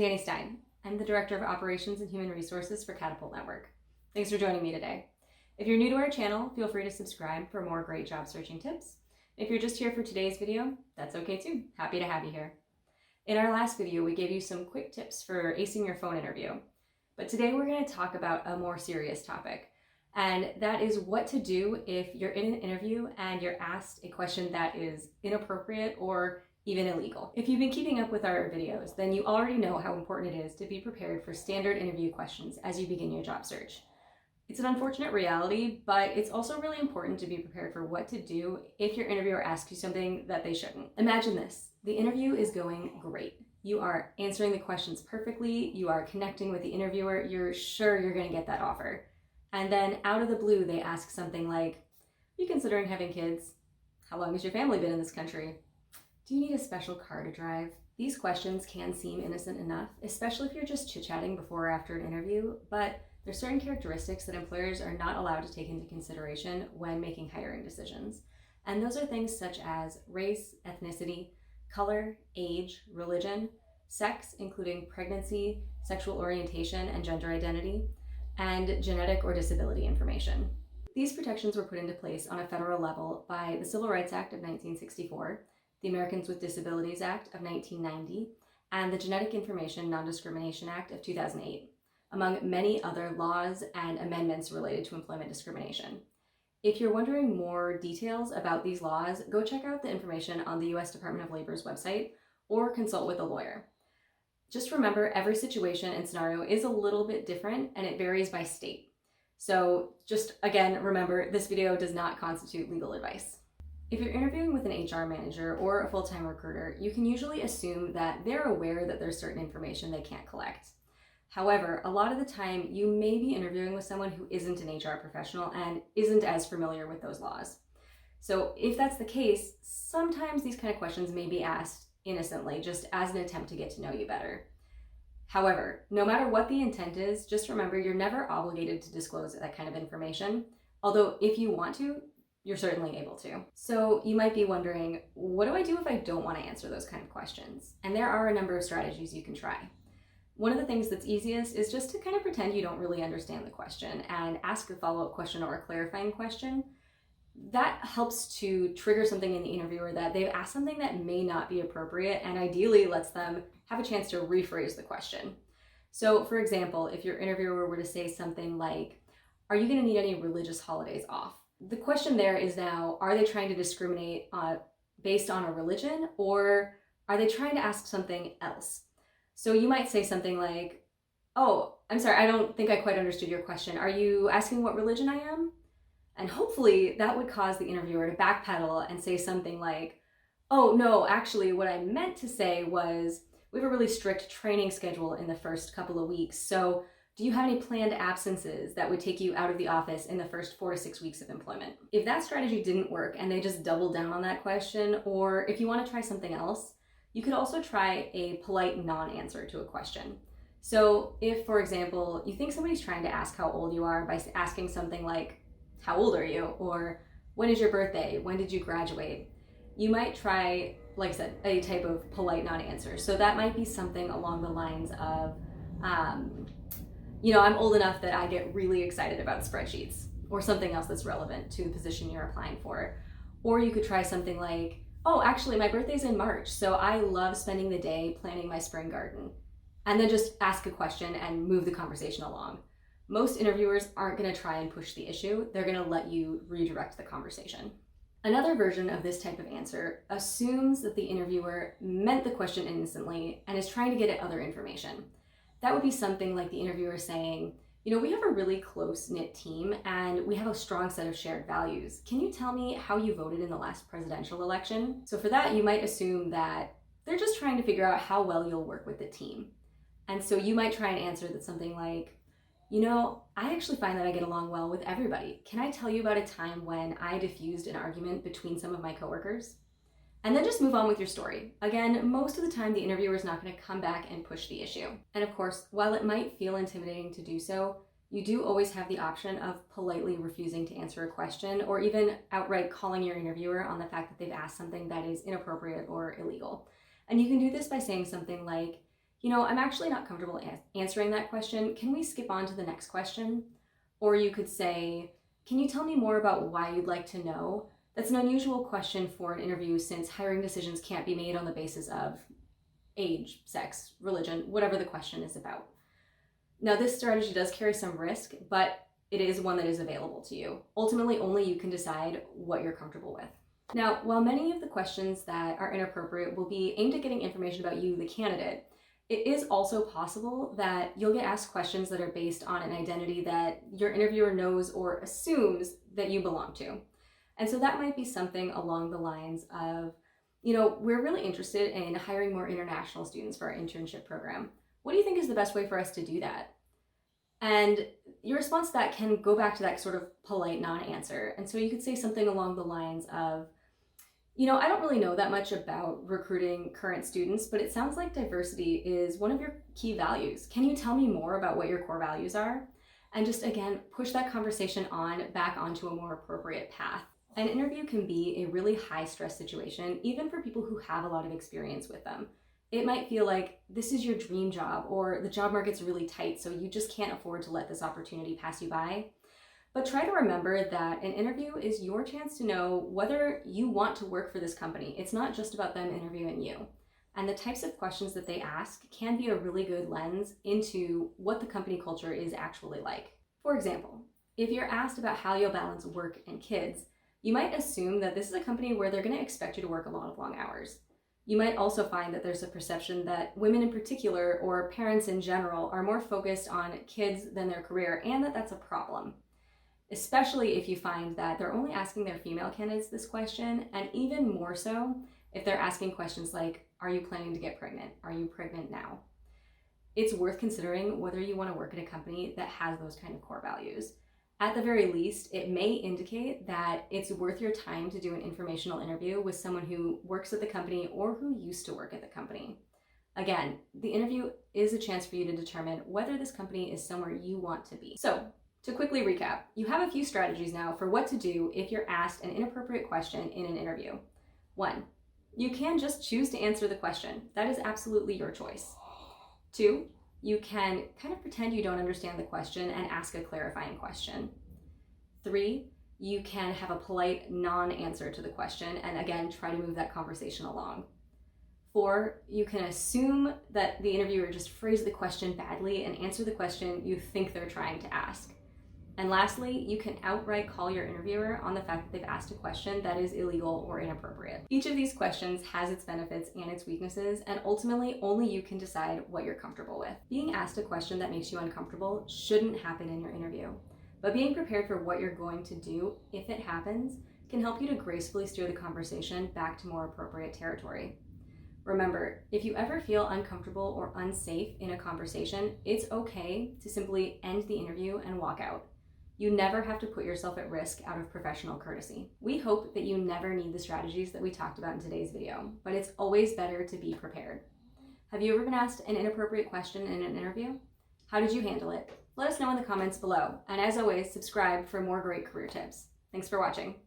Dani Stein. I'm the Director of Operations and Human Resources for Katapult Network. Thanks for joining me today. If you're new to our channel, feel free to subscribe for more great job searching tips. If you're just here for today's video, that's okay too. Happy to have you here. In our last video, we gave you some quick tips for acing your phone interview. But today we're going to talk about a more serious topic, and that is what to do if you're in an interview and you're asked a question that is inappropriate or even illegal. If you've been keeping up with our videos, then you already know how important it is to be prepared for standard interview questions as you begin your job search. It's an unfortunate reality, but it's also really important to be prepared for what to do if your interviewer asks you something that they shouldn't. Imagine this. The interview is going great. You are answering the questions perfectly, you are connecting with the interviewer, you're sure you're going to get that offer. And then out of the blue, they ask something like, are you considering having kids? How long has your family been in this country? Do you need a special car to drive? These questions can seem innocent enough, especially if you're just chit-chatting before or after an interview, but there's certain characteristics that employers are not allowed to take into consideration when making hiring decisions. And those are things such as race, ethnicity, color, age, religion, sex, including pregnancy, sexual orientation, and gender identity, and genetic or disability information. These protections were put into place on a federal level by the Civil Rights Act of 1964, the Americans with Disabilities Act of 1990, and the Genetic Information Non-Discrimination Act of 2008, among many other laws and amendments related to employment discrimination. If you're wondering more details about these laws, go check out the information on the U.S. Department of Labor's website or consult with a lawyer. Just remember, every situation and scenario is a little bit different and it varies by state. So just again, remember, this video does not constitute legal advice. If you're interviewing with an HR manager or a full-time recruiter, you can usually assume that they're aware that there's certain information they can't collect. However, a lot of the time you may be interviewing with someone who isn't an HR professional and isn't as familiar with those laws. So if that's the case, sometimes these kind of questions may be asked innocently, just as an attempt to get to know you better. However, no matter what the intent is, just remember you're never obligated to disclose that kind of information, although if you want to, you're certainly able to. So you might be wondering, what do I do if I don't want to answer those kind of questions? And there are a number of strategies you can try. One of the things that's easiest is just to kind of pretend you don't really understand the question and ask a follow-up question or a clarifying question. That helps to trigger something in the interviewer that they've asked something that may not be appropriate, and ideally lets them have a chance to rephrase the question. So for example, if your interviewer were to say something like, are you going to need any religious holidays off? The question there is now, are they trying to discriminate based on a religion, or are they trying to ask something else? So you might say something like, oh, I'm sorry, I don't think I quite understood your question. Are you asking what religion I am? And hopefully that would cause the interviewer to backpedal and say something like, oh no, actually what I meant to say was, we have a really strict training schedule in the first couple of weeks. So do you have any planned absences that would take you out of the office in the first 4 to 6 weeks of employment? If that strategy didn't work and they just doubled down on that question, or if you want to try something else, you could also try a polite non-answer to a question. So if, for example, you think somebody's trying to ask how old you are by asking something like, how old are you? Or when is your birthday? When did you graduate? You might try, like I said, a type of polite non-answer. So that might be something along the lines of, I'm old enough that I get really excited about spreadsheets, or something else that's relevant to the position you're applying for. Or you could try something like, oh, actually my birthday's in March, so I love spending the day planting my spring garden. And then just ask a question and move the conversation along. Most interviewers aren't going to try and push the issue. They're going to let you redirect the conversation. Another version of this type of answer assumes that the interviewer meant the question innocently and is trying to get at other information. That would be something like the interviewer saying, we have a really close-knit team and we have a strong set of shared values. Can you tell me how you voted in the last presidential election? So for that, you might assume that they're just trying to figure out how well you'll work with the team. And so you might try and answer that something like, I actually find that I get along well with everybody. Can I tell you about a time when I diffused an argument between some of my coworkers? And then just move on with your story. Again, most of the time the interviewer is not going to come back and push the issue. And of course, while it might feel intimidating to do so, you do always have the option of politely refusing to answer a question, or even outright calling your interviewer on the fact that they've asked something that is inappropriate or illegal. And you can do this by saying something like, I'm actually not comfortable answering that question. Can we skip on to the next question? Or you could say, can you tell me more about why you'd like to know? That's an unusual question for an interview since hiring decisions can't be made on the basis of age, sex, religion, whatever the question is about. Now, this strategy does carry some risk, but it is one that is available to you. Ultimately, only you can decide what you're comfortable with. Now, while many of the questions that are inappropriate will be aimed at getting information about you, the candidate, it is also possible that you'll get asked questions that are based on an identity that your interviewer knows or assumes that you belong to. And so that might be something along the lines of, we're really interested in hiring more international students for our internship program. What do you think is the best way for us to do that? And your response to that can go back to that sort of polite non-answer. And so you could say something along the lines of, I don't really know that much about recruiting current students, but it sounds like diversity is one of your key values. Can you tell me more about what your core values are? And just, again, push that conversation back onto a more appropriate path. An interview can be a really high-stress situation, even for people who have a lot of experience with them. It might feel like this is your dream job, or the job market's really tight, so you just can't afford to let this opportunity pass you by. But try to remember that an interview is your chance to know whether you want to work for this company. It's not just about them interviewing you. And the types of questions that they ask can be a really good lens into what the company culture is actually like. For example, if you're asked about how you'll balance work and kids, you might assume that this is a company where they're going to expect you to work a lot of long hours. You might also find that there's a perception that women in particular, or parents in general, are more focused on kids than their career, and that that's a problem. Especially if you find that they're only asking their female candidates this question, and even more so if they're asking questions like, are you planning to get pregnant? Are you pregnant now? It's worth considering whether you want to work at a company that has those kind of core values. At the very least, it may indicate that it's worth your time to do an informational interview with someone who works at the company or who used to work at the company. Again, the interview is a chance for you to determine whether this company is somewhere you want to be. So, to quickly recap, you have a few strategies now for what to do if you're asked an inappropriate question in an interview. 1, you can just choose to answer the question. That is absolutely your choice. 2, you can kind of pretend you don't understand the question and ask a clarifying question. 3, you can have a polite non-answer to the question and again, try to move that conversation along. 4, you can assume that the interviewer just phrased the question badly and answer the question you think they're trying to ask. And lastly, you can outright call your interviewer on the fact that they've asked a question that is illegal or inappropriate. Each of these questions has its benefits and its weaknesses, and ultimately only you can decide what you're comfortable with. Being asked a question that makes you uncomfortable shouldn't happen in your interview, but being prepared for what you're going to do if it happens can help you to gracefully steer the conversation back to more appropriate territory. Remember, if you ever feel uncomfortable or unsafe in a conversation, it's okay to simply end the interview and walk out. You never have to put yourself at risk out of professional courtesy. We hope that you never need the strategies that we talked about in today's video, but it's always better to be prepared. Have you ever been asked an inappropriate question in an interview? How did you handle it? Let us know in the comments below, and as always, subscribe for more great career tips. Thanks for watching.